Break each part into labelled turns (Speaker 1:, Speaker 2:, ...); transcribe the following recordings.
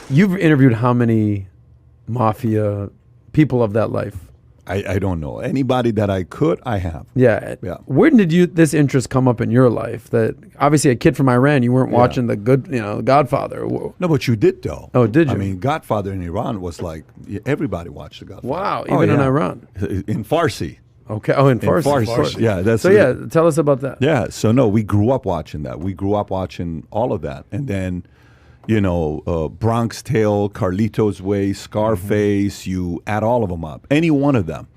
Speaker 1: You've interviewed how many Mafia people of that life?
Speaker 2: I don't know. Anybody that I could, I have.
Speaker 1: Yeah.
Speaker 2: Yeah.
Speaker 1: Where did this interest come up in your life? That obviously a kid from Iran, you weren't watching the Godfather.
Speaker 2: No, but you did though.
Speaker 1: Oh, did you?
Speaker 2: I mean, Godfather in Iran was like everybody watched the Godfather.
Speaker 1: Wow, even in Iran.
Speaker 2: In Farsi.
Speaker 1: Okay. Oh, in Farsi.
Speaker 2: Farsi. Yeah, that's
Speaker 1: so. Tell us about that.
Speaker 2: Yeah. So no, we grew up watching that. We grew up watching all of that, and then, Bronx Tale, Carlito's Way, Scarface. You add all of them up. Any one of them.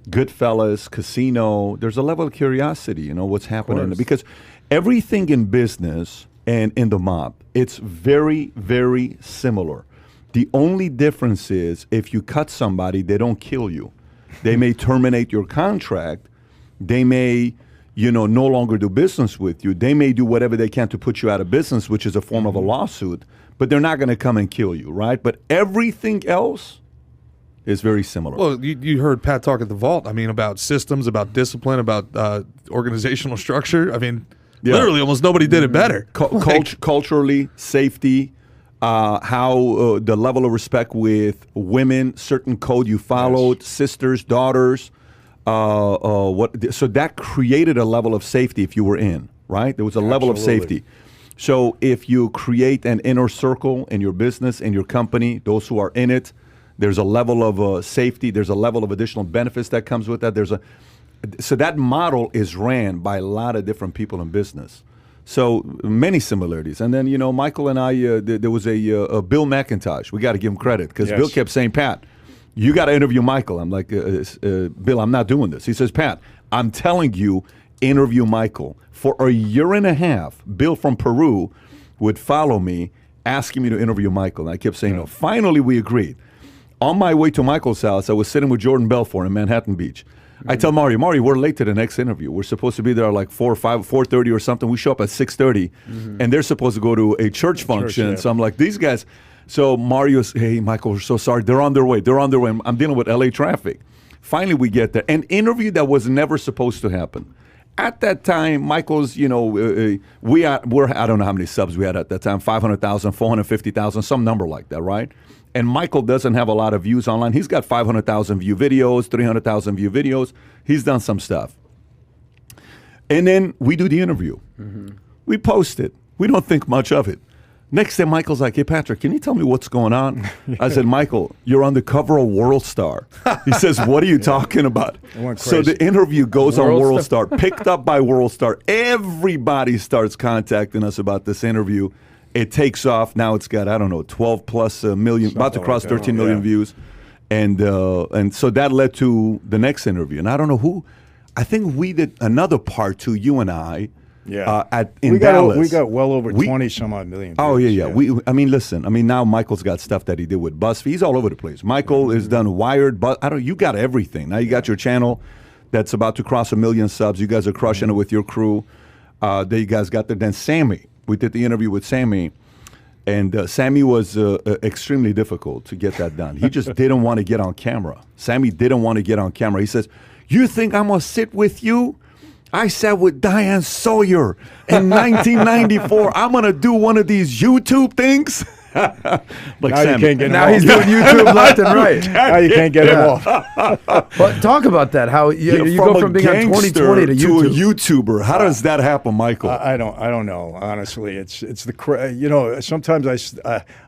Speaker 2: Goodfellas, Casino. There's a level of curiosity. What's happening because everything in business and in the mob, it's very, very similar. The only difference is if you cut somebody, they don't kill you. They may terminate your contract. They may, no longer do business with you. They may do whatever they can to put you out of business, which is a form of a lawsuit, but they're not going to come and kill you, right? But everything else is very similar.
Speaker 3: Well, you heard Pat talk at the Vault, about systems, about discipline, about organizational structure. Literally almost nobody did it better.
Speaker 2: Culturally, safety, how the level of respect with women, certain code you followed, sisters, daughters, so that created a level of safety if you were in, right? There was a level of safety. So if you create an inner circle in your business, in your company, those who are in it, there's a level of safety, there's a level of additional benefits that comes with that. So that model is ran by a lot of different people in business. So many similarities. And then, Michael and I, there was a Bill McIntosh. We got to give him credit because Bill kept saying, Pat, you got to interview Michael. I'm like, Bill, I'm not doing this. He says, Pat, I'm telling you, interview Michael. For a year and a half, Bill from Peru would follow me, asking me to interview Michael. And I kept saying no. Finally, we agreed. On my way to Michael's house, I was sitting with Jordan Belfort in Manhattan Beach. I tell Mario, we're late to the next interview. We're supposed to be there like 4:30 or something. We show up at 6:30, and they're supposed to go to a church function. So I'm like, these guys. So Mario's, hey, Michael, we're so sorry. They're on their way. I'm dealing with LA traffic. Finally, we get there. An interview that was never supposed to happen. At that time, Michael's, we're I don't know how many subs we had at that time, 500,000, 450,000, some number like that, right? And Michael doesn't have a lot of views online. He's got 500,000 view videos, 300,000 view videos. He's done some stuff. And then we do the interview. We post it. We don't think much of it. Next day, Michael's like, hey, Patrick, can you tell me what's going on? I said, Michael, you're on the cover of World Star. He says, what are you talking about? So the interview goes on World Star, picked up by World Star. Everybody starts contacting us about this interview. It takes off. Now it's got, 12 plus million, something about to cross 13 million views. And so that led to the next interview. And I don't know who. I think we did another part too, you and I.
Speaker 4: Yeah,
Speaker 2: in Dallas.
Speaker 4: We got well over 20 some odd million.
Speaker 2: Oh yeah. Listen. Now Michael's got stuff that he did with BuzzFeed. He's all over the place. Michael has done Wired, but you got everything. Now you got your channel that's about to cross 1 million subs. You guys are crushing it with your crew. Then you guys got then Sammy. We did the interview with Sammy, and Sammy was extremely difficult to get that done. He just didn't want to get on camera. Sammy didn't want to get on camera. He says, "You think I'm gonna sit with you? I sat with Diane Sawyer in 1994. I'm going to do one of these YouTube things."
Speaker 4: Like now Sam, you can't get
Speaker 1: now he's doing YouTube left and right.
Speaker 4: Now you can't get him off.
Speaker 1: But talk about that. How you go from being on 2020 to YouTube.
Speaker 2: To a YouTuber. How does that happen, Michael?
Speaker 4: I don't know. Honestly, it's the sometimes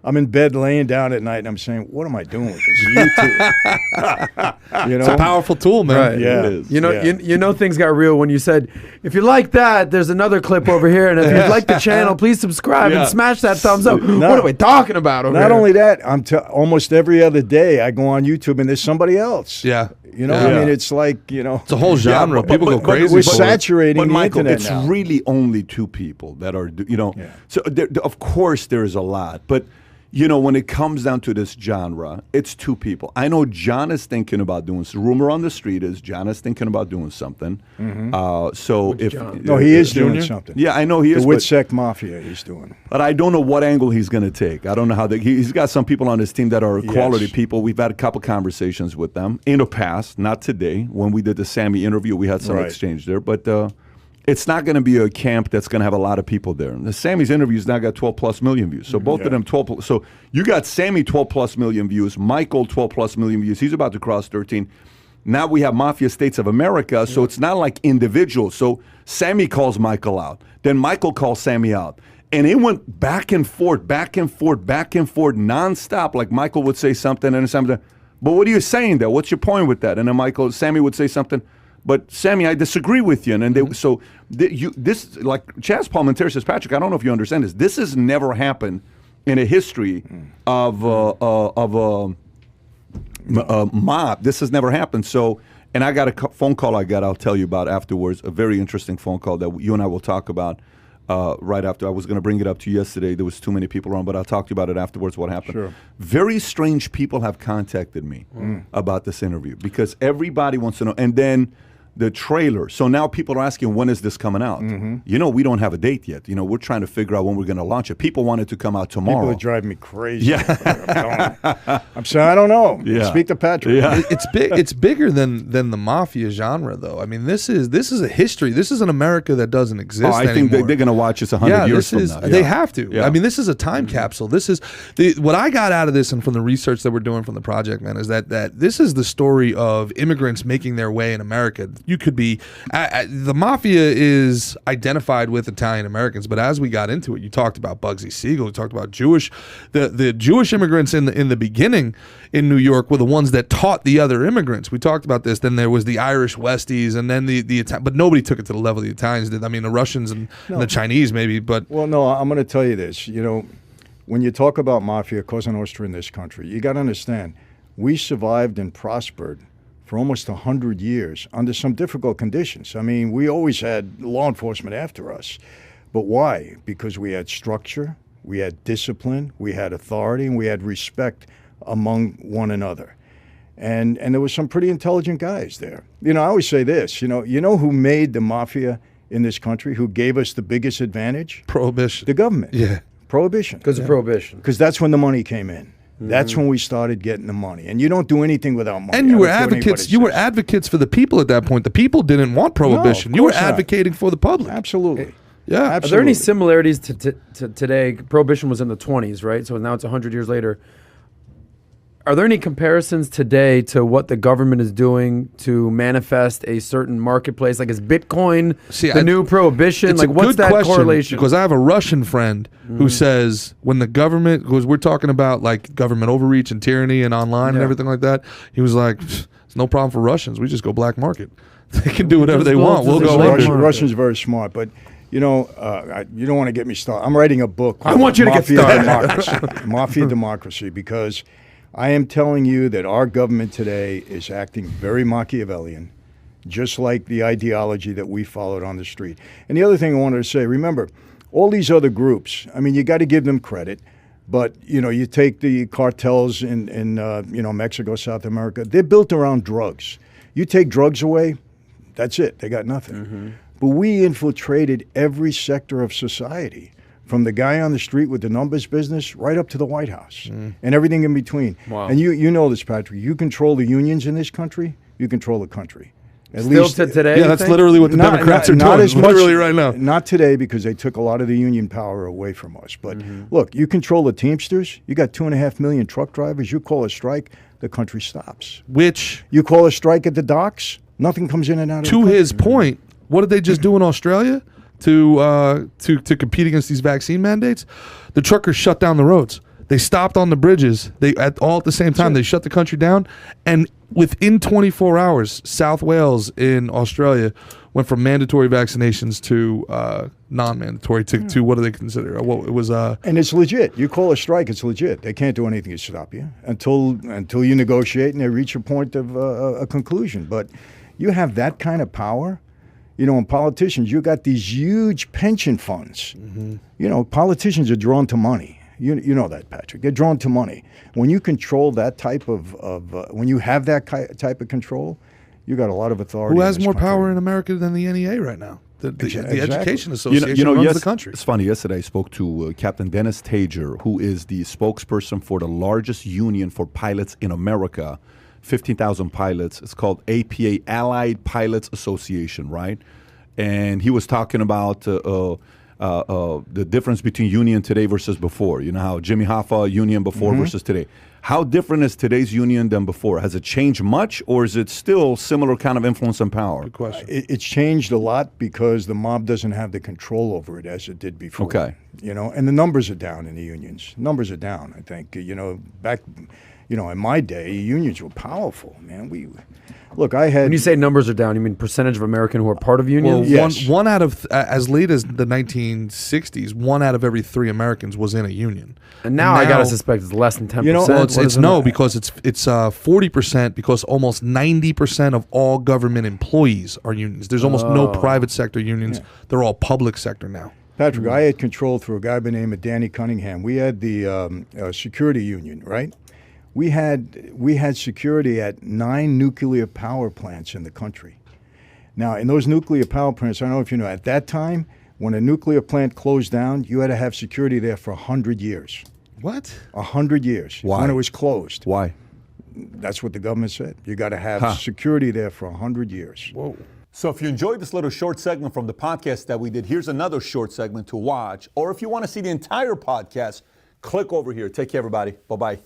Speaker 4: I'm in bed laying down at night and I'm saying, what am I doing with this YouTube?
Speaker 3: It's a powerful tool, man.
Speaker 1: Right.
Speaker 4: Yeah.
Speaker 2: It is.
Speaker 1: You know things got real when you said, if you like that, there's another clip over here, and if you like the channel, please subscribe and smash that thumbs up. What are we talking about over
Speaker 4: Not
Speaker 1: here?
Speaker 4: only that, almost every other day I go on YouTube and there's somebody else.
Speaker 3: Yeah.
Speaker 4: I mean, it's like,
Speaker 3: it's a whole genre. People go crazy.
Speaker 4: We're saturating the
Speaker 2: Michael,
Speaker 4: internet
Speaker 2: it's
Speaker 4: now.
Speaker 2: really only two people that are, So of course there is a lot, but when it comes down to this genre, it's two people. I know John is thinking about doing. Rumor on the street is John is thinking about doing something.
Speaker 4: He is doing something.
Speaker 2: Yeah, I know he is.
Speaker 4: The Whitsec Mafia he's doing.
Speaker 2: But I don't know what angle he's going to take. I don't know how he's got some people on his team that are quality people. We've had a couple conversations with them in the past, not today. When we did the Sammy interview, we had some exchange there. But it's not going to be a camp that's going to have a lot of people there. And Sammy's interviews now got 12 plus million views. So both of them 12. So you got Sammy 12 plus million views, Michael 12 plus million views. He's about to cross 13. Now we have Mafia States of America. So it's not like individuals. So Sammy calls Michael out. Then Michael calls Sammy out. And it went back and forth, back and forth, back and forth, nonstop. Like Michael would say something and something. But what are you saying there? What's your point with that? And then Sammy would say something. But Sammy, I disagree with you. And then this, like Chaz Palminteri says, Patrick, I don't know if you understand this. This has never happened in a history of a mob. This has never happened. So, and I got a phone call I'll tell you about afterwards, a very interesting phone call that you and I will talk about right after. I was going to bring it up to you yesterday. There was too many people around, but I'll talk to you about it afterwards, what happened.
Speaker 4: Sure.
Speaker 2: Very strange people have contacted me about this interview because everybody wants to know. And then the trailer. So now people are asking, when is this coming out? You know, we don't have a date yet. You know, we're trying to figure out when we're going to launch it. People want it to come out tomorrow.
Speaker 4: People are driving me crazy. I'm saying, I don't know. Speak to Patrick.
Speaker 3: It's bigger than the Mafia genre, though. I mean, this is a history. This is an America that doesn't exist
Speaker 2: I think
Speaker 3: anymore.
Speaker 2: they're going to watch this 100 years from now.
Speaker 3: They have to. I mean, this is a time capsule. This is what I got out of this and from the research that we're doing from the project, man, is that this is the story of immigrants making their way in America. You could be the Mafia is identified with Italian Americans, but as we got into it, you talked about Bugsy Siegel, you talked about the Jewish immigrants in the beginning in New York were the ones that taught the other immigrants. We talked about this. Then there was the Irish Westies, and then the but nobody took it to the level the Italians did. I mean, the Russians and the Chinese maybe, but
Speaker 4: well, no, I'm going to tell you this. You know, when you talk about Mafia, Cosa Nostra in this country, you got to understand, we survived and prospered for almost 100 years under some difficult conditions. I mean, we always had law enforcement after us. But why? Because we had structure, we had discipline, we had authority, and we had respect among one another. And there were some pretty intelligent guys there. You know, I always say this, you know who made the Mafia in this country, who gave us the biggest advantage?
Speaker 3: Prohibition.
Speaker 4: The government.
Speaker 3: Yeah.
Speaker 4: Prohibition.
Speaker 1: Because of Prohibition.
Speaker 4: Because that's when the money came in. That's when we started getting the money, and you don't do anything without money.
Speaker 3: And you were advocates. You were advocates for the people at that point. The people didn't want prohibition.
Speaker 4: No,
Speaker 3: you were advocating for the public.
Speaker 4: Absolutely.
Speaker 3: Yeah.
Speaker 4: Absolutely.
Speaker 1: Are there any similarities to today? Prohibition was in the 20s, right? So now it's 100 years later. Are there any comparisons today to what the government is doing to manifest a certain marketplace? Like, is Bitcoin the new prohibition? Like, what's that correlation?
Speaker 3: Because I have a Russian friend who says when the government, because we're talking about like government overreach and tyranny and online and everything like that, he was like, it's no problem for Russians. We just go black market. They can do whatever they want. We'll go
Speaker 4: Russians are very smart, but you know, you don't want to get me started. I'm writing a book.
Speaker 1: I want you to get
Speaker 4: started. Mafia Democracy, because I am telling you that our government today is acting very Machiavellian, just like the ideology that we followed on the street. And the other thing I wanted to say, remember, all these other groups, I mean, you got to give them credit, but, you know, you take the cartels in Mexico, South America, they're built around drugs. You take drugs away, that's it. They got nothing. But we infiltrated every sector of society, from the guy on the street with the numbers business right up to the White House and everything in between.
Speaker 1: Wow.
Speaker 4: And you know this, Patrick. You control the unions in this country, you control the country. At
Speaker 1: Still
Speaker 4: least
Speaker 1: to today?
Speaker 3: Yeah, that's literally what the Democrats are doing.
Speaker 4: As
Speaker 3: literally right now.
Speaker 4: Not today, because they took a lot of the union power away from us. But look, you control the Teamsters. You got 2.5 million truck drivers. You call a strike, the country stops.
Speaker 3: Which,
Speaker 4: you call a strike at the docks, nothing comes in and out of the country.
Speaker 3: To his point, what did they just do in Australia to compete against these vaccine mandates? The truckers shut down the roads. They stopped on the bridges. All at the same time. They shut the country down, and within 24 hours, South Wales in Australia went from mandatory vaccinations to non-mandatory to what do they consider? What it was?
Speaker 4: And it's legit. You call a strike, it's legit. They can't do anything to stop you until you negotiate and they reach a point of a conclusion. But you have that kind of power. You know, in politicians, you got these huge pension funds. You know, politicians are drawn to money. You know that, Patrick. They're drawn to money. When you control that type of when you have that type of control, you got a lot of authority.
Speaker 3: Who has more power in America than the NEA right now? The Education Association runs the country.
Speaker 2: It's funny. Yesterday I spoke to Captain Dennis Tager, who is the spokesperson for the largest union for pilots in America, 15,000 pilots. It's called APA, Allied Pilots Association, right? and he was talking about the difference between union today versus before. You know how Jimmy Hoffa union before versus today. How different is today's union than before? Has it changed much, or is it still similar kind of influence and power?
Speaker 3: Good question.
Speaker 4: It's changed a lot because the mob doesn't have the control over it as it did before.
Speaker 2: Okay.
Speaker 4: You know, and the numbers are down in the unions. Numbers are down, I think. You know, back, you know, in my day, unions were powerful, man. Look, I had.
Speaker 1: When you say numbers are down, you mean percentage of American who are part of
Speaker 3: Well,
Speaker 1: unions?
Speaker 4: Yes.
Speaker 3: one out of as late as the 1960s, 1 out of every 3 Americans was in a union.
Speaker 1: And now I gotta suspect it's less than 10%.
Speaker 4: You know,
Speaker 3: Well,
Speaker 4: What
Speaker 3: it's no, because it's 40%, because almost 90% of all government employees are unions. There's almost no private sector unions. They're all public sector now.
Speaker 4: Patrick, I had control through a guy by the name of Danny Cunningham. We had the security union, right? We had security at 9 nuclear power plants in the country. Now, in those nuclear power plants, I don't know if you know, at that time, when a nuclear plant closed down, you had to have security there for 100 years.
Speaker 3: What?
Speaker 4: 100 years.
Speaker 2: Why?
Speaker 4: When it was closed.
Speaker 2: Why?
Speaker 4: That's what the government said. You got to have security there for 100 years.
Speaker 3: Whoa.
Speaker 2: So if you enjoyed this little short segment from the podcast that we did, here's another short segment to watch. Or if you want to see the entire podcast, click over here. Take care, everybody. Bye-bye.